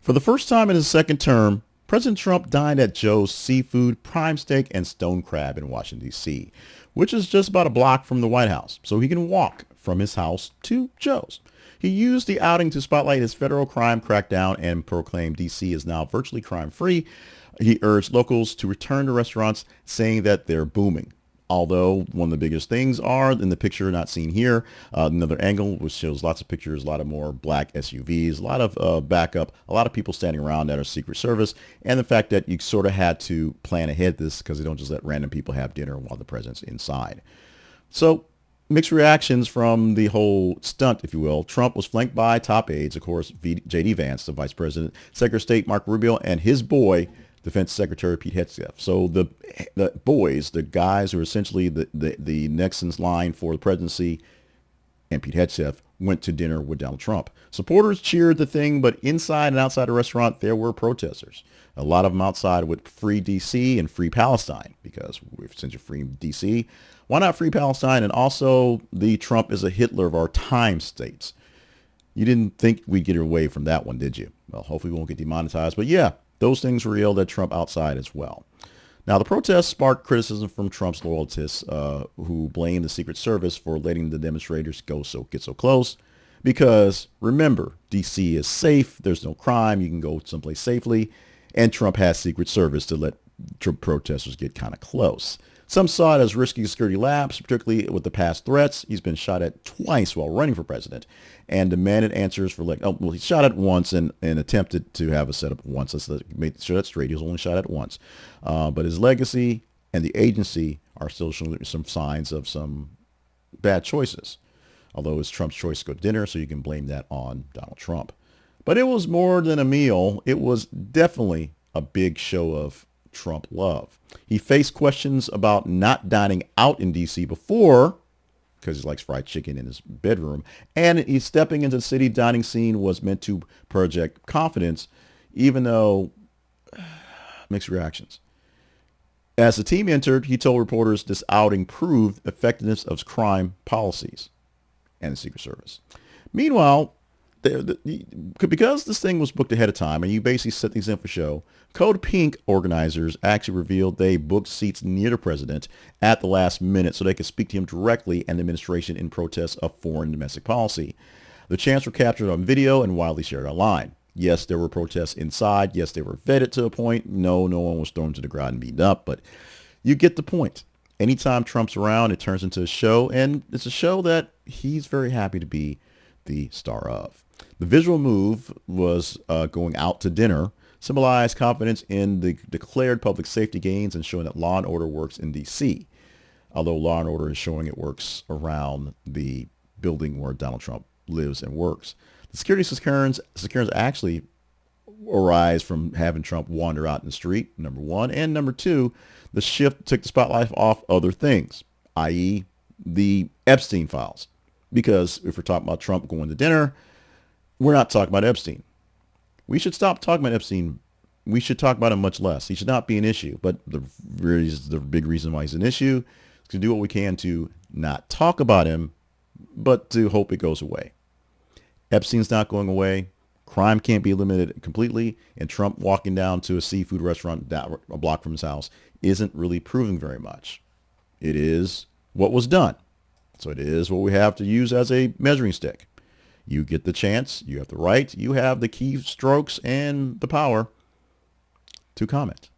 For the first time in his second term, President Trump dined at Joe's Seafood, Prime Steak, and Stone Crab in Washington, D.C., which is just about a block from the White House, so he can walk from his house to Joe's. He used the outing to spotlight his federal crime crackdown and proclaimed D.C. is now virtually crime-free. He urged locals to return to restaurants, saying that they're booming. Although one of the biggest things are in the picture not seen here, another angle which shows lots of pictures, a lot of more black SUVs, a lot of backup, a lot of people standing around that are Secret Service, and the fact that you sort of had to plan ahead this because they don't just let random people have dinner while the president's inside. So mixed reactions from the whole stunt, if you will. Trump was flanked by top aides, of course, J.D. Vance, the vice president, Secretary of State Marco Rubio, and his boy, Defense Secretary Pete Hegseth. So the boys, the guys who are essentially the next in line for the presidency, and Pete Hegseth went to dinner with Donald Trump. Supporters cheered the thing, but inside and outside the restaurant, there were protesters. A lot of them outside with free D.C. and free Palestine, because since you're free D.C., why not free Palestine? And also, the Trump is a Hitler of our time states. You didn't think we'd get away from that one, did you? Well, hopefully we won't get demonetized. But yeah, those things were yelled at Trump outside as well. Now, the protests sparked criticism from Trump's loyalists, who blamed the Secret Service for letting the demonstrators get so close. Because remember, D.C. is safe. There's no crime. You can go someplace safely. And Trump has Secret Service to let protesters get kind of close. Some saw it as risky security lapse, particularly with the past threats. He's been shot at twice while running for president and demanded answers for he shot at once and attempted to have a setup once. Let's make sure that's straight. He was only shot at once. But his legacy and the agency are still showing some signs of some bad choices. Although it's Trump's choice to go to dinner, so you can blame that on Donald Trump. But it was more than a meal. It was definitely a big show of Trump love. He faced questions about not dining out in D.C. before, because he likes fried chicken in his bedroom, and he's stepping into the city dining scene was meant to project confidence, even though mixed reactions. As the team entered, he told reporters this outing proved effectiveness of crime policies and the Secret Service. Meanwhile, because this thing was booked ahead of time and you basically set these in for show, Code Pink organizers actually revealed they booked seats near the president at the last minute so they could speak to him directly and the administration in protest of foreign domestic policy. The chants were captured on video and widely shared online. Yes, there were protests inside. Yes, they were vetted to a point. No one was thrown to the ground and beaten up, but you get the point. Anytime Trump's around, it turns into a show, and it's a show that he's very happy to be the star of. The visual move was going out to dinner, symbolized confidence in the declared public safety gains and showing that law and order works in D.C., although law and order is showing it works around the building where Donald Trump lives and works. The security concerns actually arise from having Trump wander out in the street, number one, and number two, the shift took the spotlight off other things, i.e. the Epstein files. Because if we're talking about Trump going to dinner, we're not talking about Epstein. We should stop talking about Epstein. We should talk about him much less. He should not be an issue. But the big reason why he's an issue is to do what we can to not talk about him, but to hope it goes away. Epstein's not going away. Crime can't be eliminated completely. And Trump walking down to a seafood restaurant a block from his house isn't really proving very much. It is what was done. So it is what we have to use as a measuring stick. You get the chance, you have the right, you have the key strokes and the power to comment.